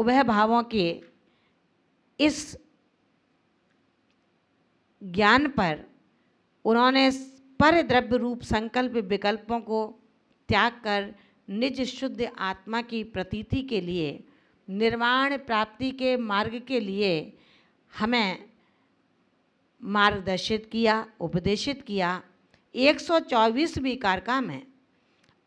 उभय भावों के इस ज्ञान पर उन्होंने पर द्रव्य रूप संकल्प विकल्पों को त्याग कर निज शुद्ध आत्मा की प्रतीति के लिए, निर्वाण प्राप्ति के मार्ग के लिए हमें मार्गदर्शित किया, उपदेशित किया। 124वीं कारका में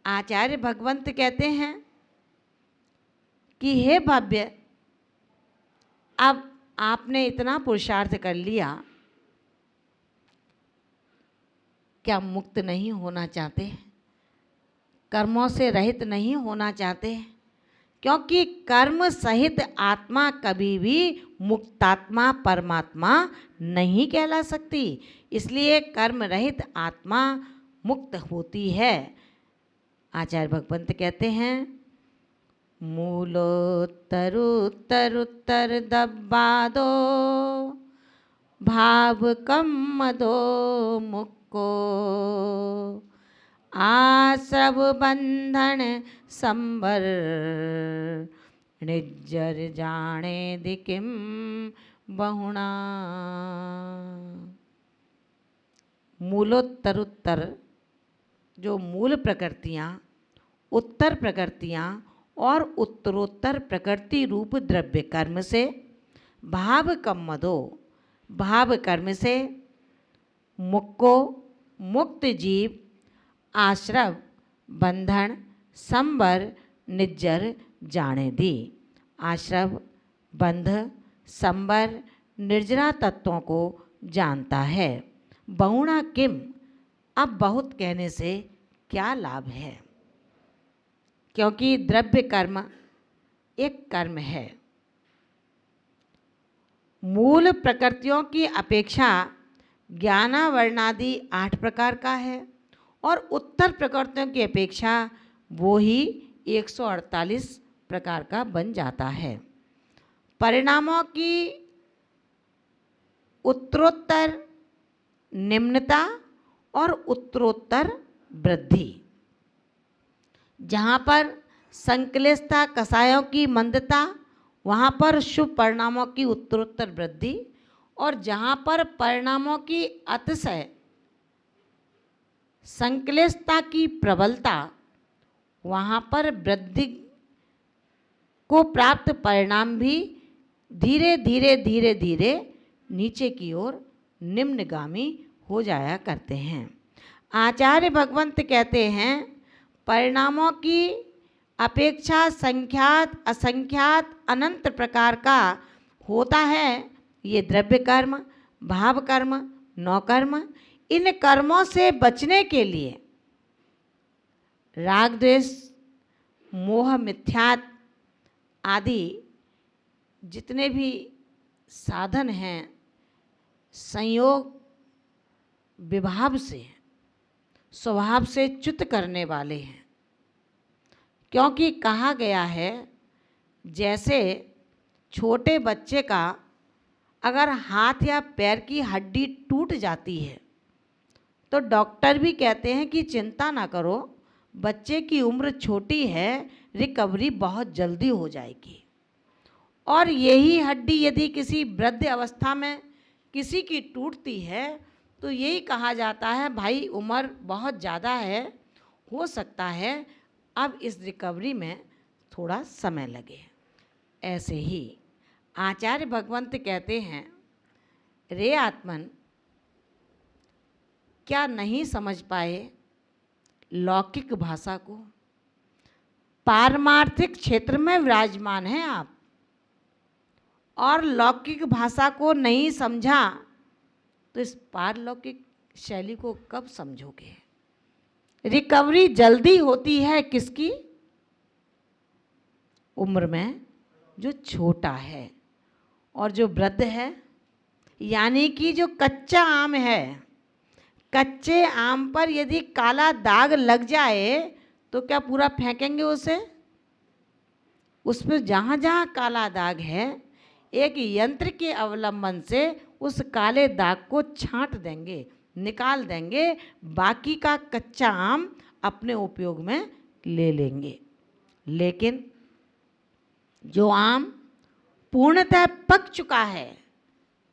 आचार्य भगवंत कहते हैं कि हे भव्य, अब आपने इतना पुरुषार्थ कर लिया, क्या मुक्त नहीं होना चाहते? कर्मों से रहित नहीं होना चाहते? क्योंकि कर्म सहित आत्मा कभी भी मुक्तात्मा परमात्मा नहीं कहला सकती, इसलिए कर्म रहित आत्मा मुक्त होती है। आचार्य भगवंत कहते हैं, मूलोत्तरोत्तर दब्बादो भाव कम मदो मुक्को आश्रव बंधन संबर निज्जर जाने दिकिम बहुणा। मूलोत्तरोत्तर जो मूल प्रकृतियाँ, उत्तर प्रकृतियाँ और उत्तरोत्तर प्रकृति रूप द्रव्य कर्म से, भाव कम्मदो भाव कर्म से मुक्को मुक्त जीव आश्रव बंधन संबर निज्जर जाने दी। आश्रव बंध संबर निर्जरा तत्वों को जानता है। बहुणा किम, अब बहुत कहने से क्या लाभ है, क्योंकि द्रव्य कर्म एक कर्म है। मूल प्रकृतियों की अपेक्षा ज्ञानावर्णादि 8 प्रकार का है और उत्तर प्रकृतियों की अपेक्षा वो ही 148 प्रकार का बन जाता है। परिणामों की उत्तरोत्तर निम्नता और उत्तरोत्तर वृद्धि। जहाँ पर संक्लिष्टता कसायों की मंदता, वहाँ पर शुभ परिणामों की उत्तरोत्तर वृद्धि, और जहाँ पर परिणामों की अतिशय संक्लिष्टता की प्रबलता, वहाँ पर वृद्धि को प्राप्त परिणाम भी धीरे धीरे धीरे धीरे नीचे की ओर निम्नगामी हो जाया करते हैं। आचार्य भगवंत कहते हैं, परिणामों की अपेक्षा संख्यात असंख्यात अनंत प्रकार का होता है ये द्रव्य कर्म, भाव कर्म, नौकर्म। इन कर्मों से बचने के लिए राग द्वेष मोह मिथ्यात आदि जितने भी साधन हैं संयोग विभाव से स्वभाव से च्युत करने वाले हैं। क्योंकि कहा गया है, जैसे छोटे बच्चे का अगर हाथ या पैर की हड्डी टूट जाती है तो डॉक्टर भी कहते हैं कि चिंता ना करो, बच्चे की उम्र छोटी है, रिकवरी बहुत जल्दी हो जाएगी। और यही हड्डी यदि किसी वृद्ध अवस्था में किसी की टूटती है तो यही कहा जाता है, भाई उम्र बहुत ज़्यादा है, हो सकता है अब इस रिकवरी में थोड़ा समय लगे। ऐसे ही आचार्य भगवंत कहते हैं, रे आत्मन, क्या नहीं समझ पाए लौकिक भाषा को? पारमार्थिक क्षेत्र में विराजमान हैं आप और लौकिक भाषा को नहीं समझा तो इस पारलौकिक शैली को कब समझोगे? रिकवरी जल्दी होती है किसकी? उम्र में जो छोटा है और जो वृद्ध है, यानी कि जो कच्चा आम है, कच्चे आम पर यदि काला दाग लग जाए तो क्या पूरा फेंकेंगे उसे? उस पर जहाँ जहाँ काला दाग है एक यंत्र के अवलंबन से उस काले दाग को छांट देंगे, निकाल देंगे, बाकी का कच्चा आम अपने उपयोग में ले लेंगे। लेकिन जो आम पूर्णतः पक चुका है,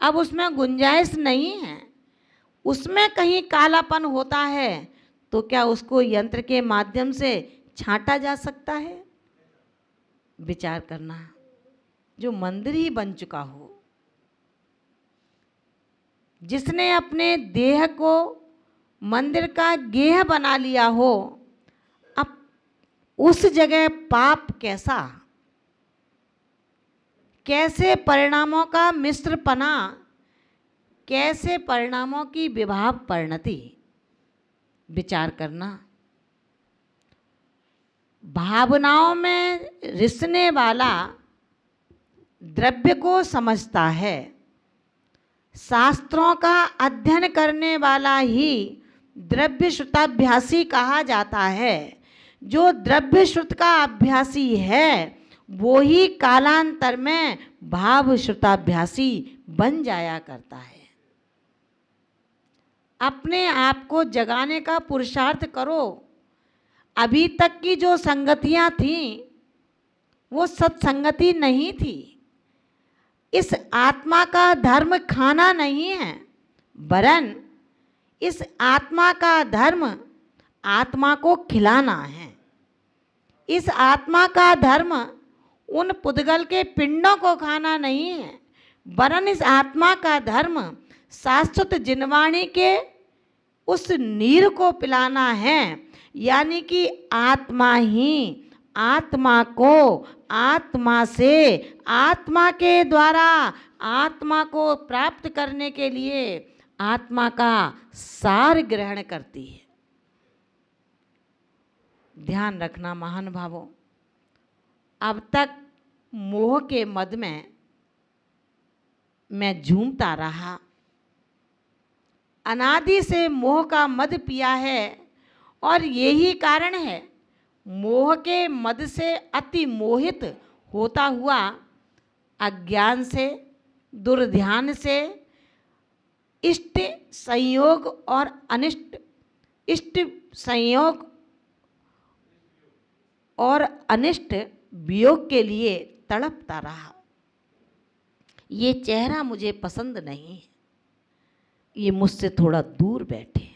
अब उसमें गुंजाइश नहीं है, उसमें कहीं कालापन होता है तो क्या उसको यंत्र के माध्यम से छांटा जा सकता है? विचार करना। जो मंदिर ही बन चुका हो, जिसने अपने देह को मंदिर का गेह बना लिया हो, अब उस जगह पाप कैसा, कैसे परिणामों का मिश्रपना, कैसे परिणामों की विभाव परिणति। विचार करना। भावनाओं में रिसने वाला द्रव्य को समझता है। शास्त्रों का अध्ययन करने वाला ही द्रव्य श्रुताभ्यासी कहा जाता है। जो द्रव्य श्रुत का अभ्यासी है वो ही कालांतर में भाव श्रुताभ्यासी बन जाया करता है। अपने आप को जगाने का पुरुषार्थ करो। अभी तक की जो संगतियां थीं वो सत्संगति नहीं थी। इस आत्मा का धर्म खाना नहीं है, वरन इस आत्मा का धर्म आत्मा को खिलाना है। इस आत्मा का धर्म उन पुद्गल के पिंडों को खाना नहीं है, वरन इस आत्मा का धर्म शाश्वत जिनवाणी के उस नीर को पिलाना है। यानी कि आत्मा ही आत्मा को आत्मा से आत्मा के द्वारा आत्मा को प्राप्त करने के लिए आत्मा का सार ग्रहण करती है। ध्यान रखना महानुभावों, अब तक मोह के मद में मैं झूमता रहा, अनादि से मोह का मद पिया है और यही कारण है मोह के मद से अति मोहित होता हुआ अज्ञान से, दुर्ध्यान से इष्ट संयोग और अनिष्ट इष्ट संयोग और अनिष्ट वियोग के लिए तड़पता रहा। ये चेहरा मुझे पसंद नहीं है, ये मुझसे थोड़ा दूर बैठे,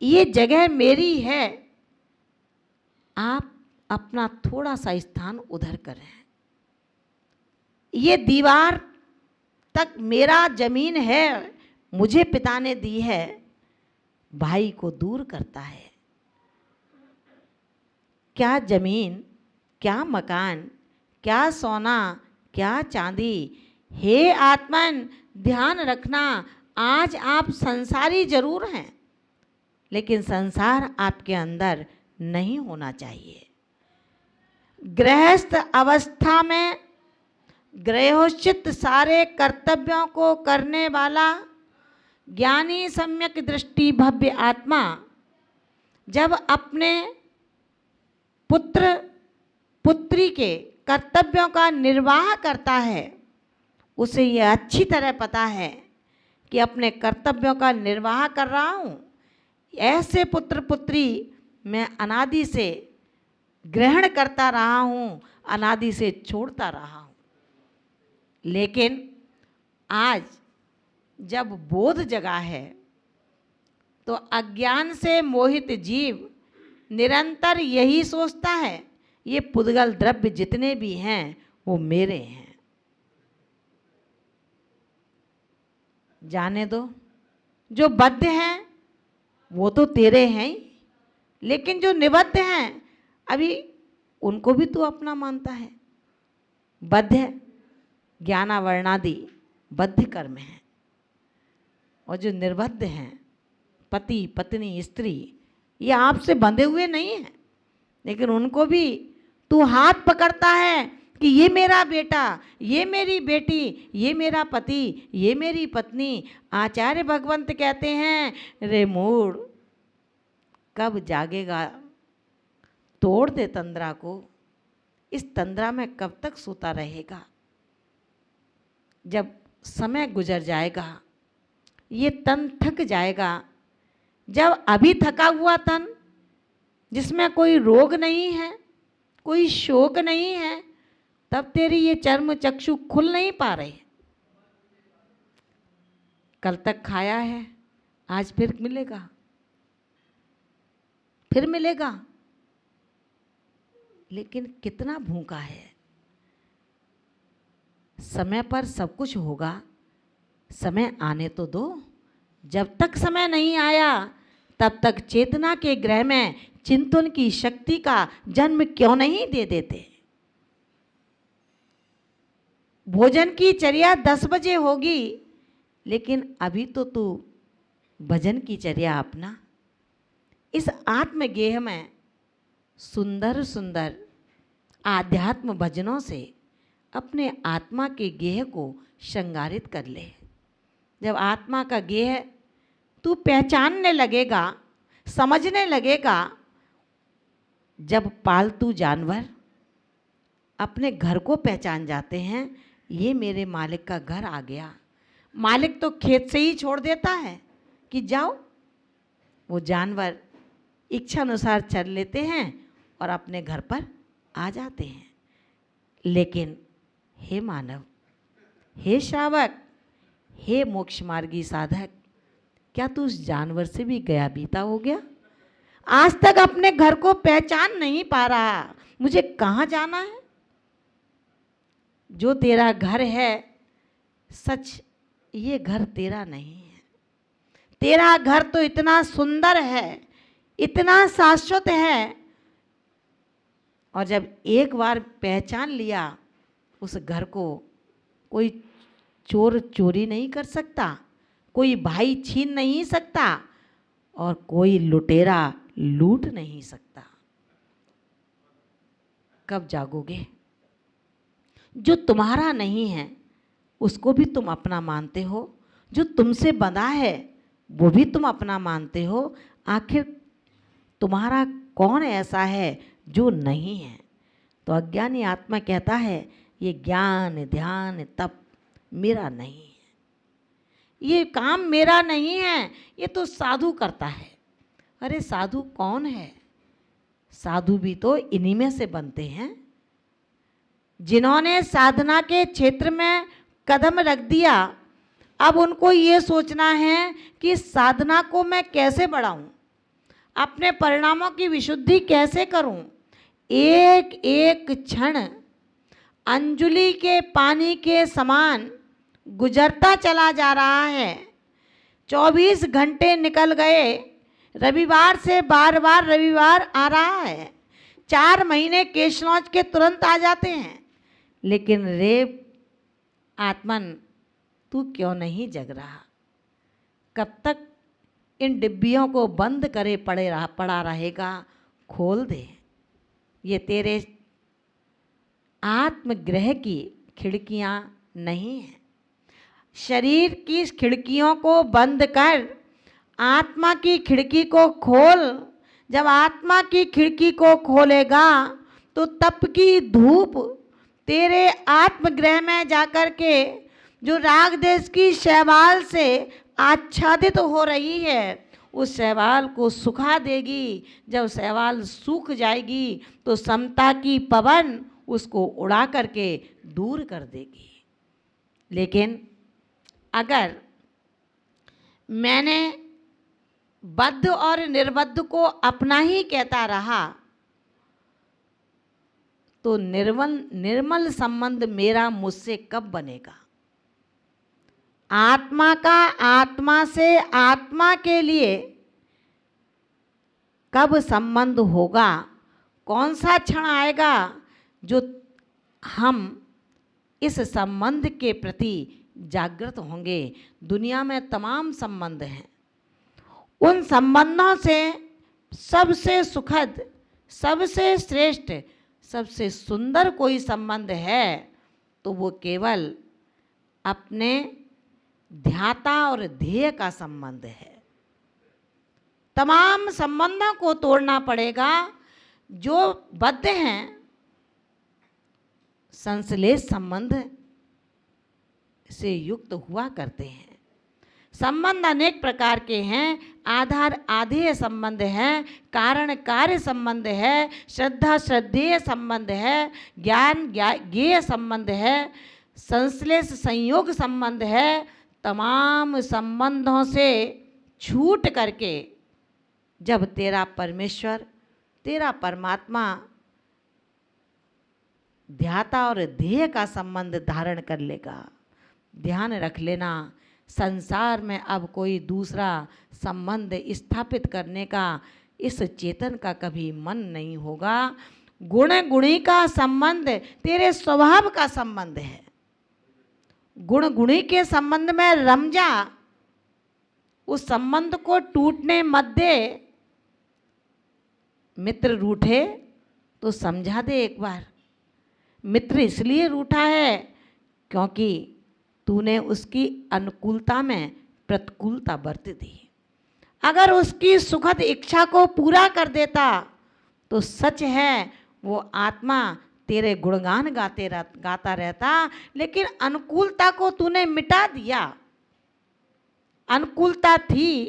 ये जगह मेरी है, आप अपना थोड़ा सा स्थान उधर करें। ये दीवार तक मेरा जमीन है, मुझे पिता ने दी है, भाई को दूर करता है। क्या जमीन, क्या मकान, क्या सोना, क्या चांदी। हे आत्मन, ध्यान रखना, आज आप संसारी जरूर हैं, लेकिन संसार आपके अंदर नहीं होना चाहिए। गृहस्थ अवस्था में गृहोचित सारे कर्तव्यों को करने वाला ज्ञानी सम्यक दृष्टि भव्य आत्मा जब अपने पुत्र पुत्री के कर्तव्यों का निर्वाह करता है, उसे यह अच्छी तरह पता है कि अपने कर्तव्यों का निर्वाह कर रहा हूँ। ऐसे पुत्र पुत्री मैं अनादि से ग्रहण करता रहा हूँ, अनादि से छोड़ता रहा हूँ। लेकिन आज जब बोध जगा है तो अज्ञान से मोहित जीव निरंतर यही सोचता है ये पुद्गल द्रव्य जितने भी हैं वो मेरे हैं। जाने दो, जो बद्ध हैं वो तो तेरे हैं ही, लेकिन जो निबद्ध हैं अभी उनको भी तू अपना मानता है। बद्ध है, ज्ञानावर्णादि बद्ध कर्म है, और जो निर्बद्ध हैं पति पत्नी स्त्री, ये आपसे बंधे हुए नहीं हैं, लेकिन उनको भी तू हाथ पकड़ता है कि ये मेरा बेटा, ये मेरी बेटी, ये मेरा पति, ये मेरी पत्नी। आचार्य भगवंत कहते हैं, रे मूढ़ कब जागेगा, तोड़ दे तंद्रा को, इस तंद्रा में कब तक सोता रहेगा। जब समय गुजर जाएगा ये तन थक जाएगा। जब अभी थका हुआ तन जिसमें कोई रोग नहीं है, कोई शोक नहीं है, तब तेरी ये चर्म चक्षु खुल नहीं पा रहे। कल तक खाया है, आज फिर मिलेगा, फिर मिलेगा, लेकिन कितना भूखा है। समय पर सब कुछ होगा, समय आने तो दो। जब तक समय नहीं आया तब तक चेतना के ग्रह में चिंतन की शक्ति का जन्म क्यों नहीं दे देते। भोजन की चर्या 10 बजे होगी, लेकिन अभी तो तू भजन की चर्या अपना। इस आत्मगेह में सुंदर सुंदर आध्यात्म भजनों से अपने आत्मा के गेह को श्रृंगारित कर ले। जब आत्मा का गेह तू पहचानने लगेगा, समझने लगेगा। जब पालतू जानवर अपने घर को पहचान जाते हैं, ये मेरे मालिक का घर आ गया। मालिक तो खेत से ही छोड़ देता है कि जाओ, वो जानवर इच्छा अनुसार चल लेते हैं और अपने घर पर आ जाते हैं। लेकिन हे मानव, हे श्रावक, हे मोक्ष मार्गी साधक, क्या तू उस जानवर से भी गया बीता हो गया? आज तक अपने घर को पहचान नहीं पा रहा, मुझे कहाँ जाना है। जो तेरा घर है, सच ये घर तेरा नहीं है। तेरा घर तो इतना सुंदर है, इतना शाश्वत है, और जब एक बार पहचान लिया उस घर को, कोई चोर चोरी नहीं कर सकता, कोई भाई छीन नहीं सकता, और कोई लुटेरा लूट नहीं सकता। कब जागोगे? जो तुम्हारा नहीं है उसको भी तुम अपना मानते हो, जो तुमसे बंधा है वो भी तुम अपना मानते हो। आखिर तुम्हारा कौन ऐसा है जो नहीं है? तो अज्ञानी आत्मा कहता है ये ज्ञान ध्यान तप मेरा नहीं है, ये काम मेरा नहीं है, ये तो साधु करता है। अरे साधु कौन है? साधु भी तो इन्हीं में से बनते हैं, जिन्होंने साधना के क्षेत्र में कदम रख दिया। अब उनको ये सोचना है कि साधना को मैं कैसे बढ़ाऊं, अपने परिणामों की विशुद्धि कैसे करूं। एक एक क्षण अंजुलि के पानी के समान गुजरता चला जा रहा है। 24 घंटे निकल गए, रविवार से बार बार रविवार आ रहा है। 4 महीने केश लॉन्च के तुरंत आ जाते हैं। लेकिन रे आत्मन, तू क्यों नहीं जग रहा? कब तक इन डिब्बियों को बंद करे पड़ा रहेगा? खोल दे। ये तेरे आत्मगृह की खिड़कियां नहीं हैं। शरीर की खिड़कियों को बंद कर आत्मा की खिड़की को खोल। जब आत्मा की खिड़की को खोलेगा तो तप की धूप तेरे आत्मगृह में जाकर के जो राग देश की शैवाल से आच्छादित हो रही है, उस शैवाल को सुखा देगी। जब शैवाल सूख जाएगी तो समता की पवन उसको उड़ा करके दूर कर देगी। लेकिन अगर मैंने बद्ध और निर्बद्ध को अपना ही कहता रहा तो निर्मल संबंध मेरा मुझसे कब बनेगा? आत्मा का आत्मा से आत्मा के लिए कब संबंध होगा? कौन सा क्षण आएगा जो हम इस संबंध के प्रति जागृत होंगे? दुनिया में तमाम संबंध हैं, उन संबंधों से सबसे सुखद, सबसे श्रेष्ठ, सबसे सुंदर कोई संबंध है तो वो केवल अपने ध्याता और ध्येय का संबंध है। तमाम संबंधों को तोड़ना पड़ेगा जो बद्ध हैं, संश्लेष संबंध से युक्त हुआ करते हैं। संबंध अनेक प्रकार के हैं। आधार आधेय संबंध है, कारण कार्य संबंध है, श्रद्धा श्रद्धेय संबंध है, ज्ञान ज्ञेय संबंध है, संश्लेष संयोग संबंध है। तमाम संबंधों से छूट करके जब तेरा परमेश्वर, तेरा परमात्मा ध्याता और ध्येय का संबंध धारण कर लेगा, ध्यान रख लेना, संसार में अब कोई दूसरा संबंध स्थापित करने का इस चेतन का कभी मन नहीं होगा। गुण गुणी का संबंध तेरे स्वभाव का संबंध है। गुण गुणी के संबंध में रम जा, उस संबंध को टूटने मत दे। मित्र रूठे तो समझा दे एक बार। मित्र इसलिए रूठा है क्योंकि तूने उसकी अनुकूलता में प्रतिकूलता बरत दी। अगर उसकी सुखद इच्छा को पूरा कर देता तो सच है वो आत्मा तेरे गुणगान गाता रहता, लेकिन अनुकूलता को तूने मिटा दिया। अनुकूलता थी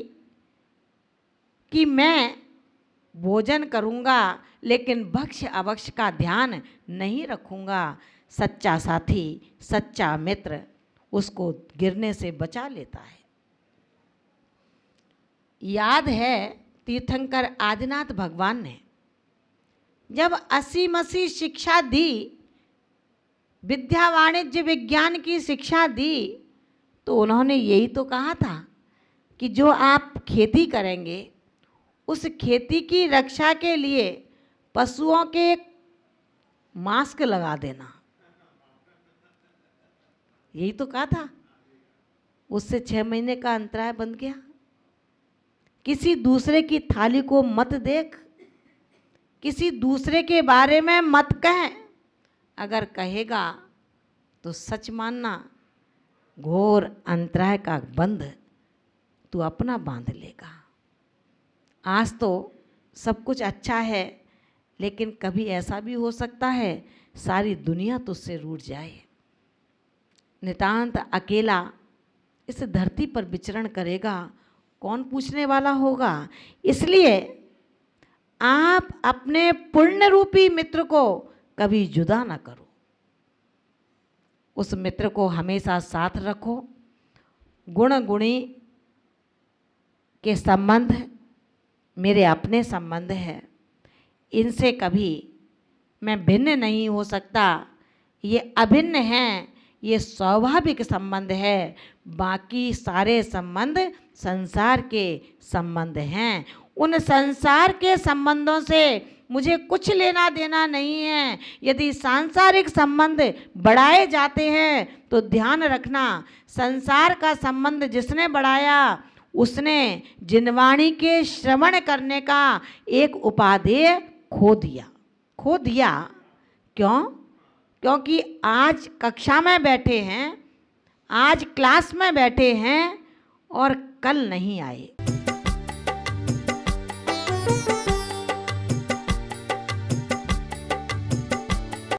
कि मैं भोजन करूंगा लेकिन भक्ष्य अभक्ष्य का ध्यान नहीं रखूंगा। सच्चा साथी, सच्चा मित्र उसको गिरने से बचा लेता है। याद है तीर्थंकर आदिनाथ भगवान ने जब 80 शिक्षा दी, विद्या वाणिज्य विज्ञान की शिक्षा दी, तो उन्होंने यही तो कहा था कि जो आप खेती करेंगे उस खेती की रक्षा के लिए पशुओं के एक मास्क लगा देना। यही तो कहा था। उससे 6 महीने का अंतराय बन गया। किसी दूसरे की थाली को मत देख, किसी दूसरे के बारे में मत कह। अगर कहेगा तो सच मानना, घोर अंतराय का बंध तू अपना बांध लेगा। आज तो सब कुछ अच्छा है, लेकिन कभी ऐसा भी हो सकता है सारी दुनिया तुझसे रूठ जाए। नितांत अकेला इस धरती पर विचरण करेगा, कौन पूछने वाला होगा। इसलिए आप अपने पुण्य रूपी मित्र को कभी जुदा ना करो, उस मित्र को हमेशा साथ रखो। गुण गुणी के संबंध मेरे अपने संबंध है, इनसे कभी मैं भिन्न नहीं हो सकता। ये अभिन्न हैं, ये स्वाभाविक संबंध है। बाकी सारे संबंध संसार के संबंध हैं। उन संसार के संबंधों से मुझे कुछ लेना देना नहीं है। यदि सांसारिक संबंध बढ़ाए जाते हैं तो ध्यान रखना, संसार का संबंध जिसने बढ़ाया उसने जिनवाणी के श्रवण करने का एक उपादेय खो दिया। क्यों? क्योंकि आज कक्षा में बैठे हैं, आज क्लास में बैठे हैं और कल नहीं आए।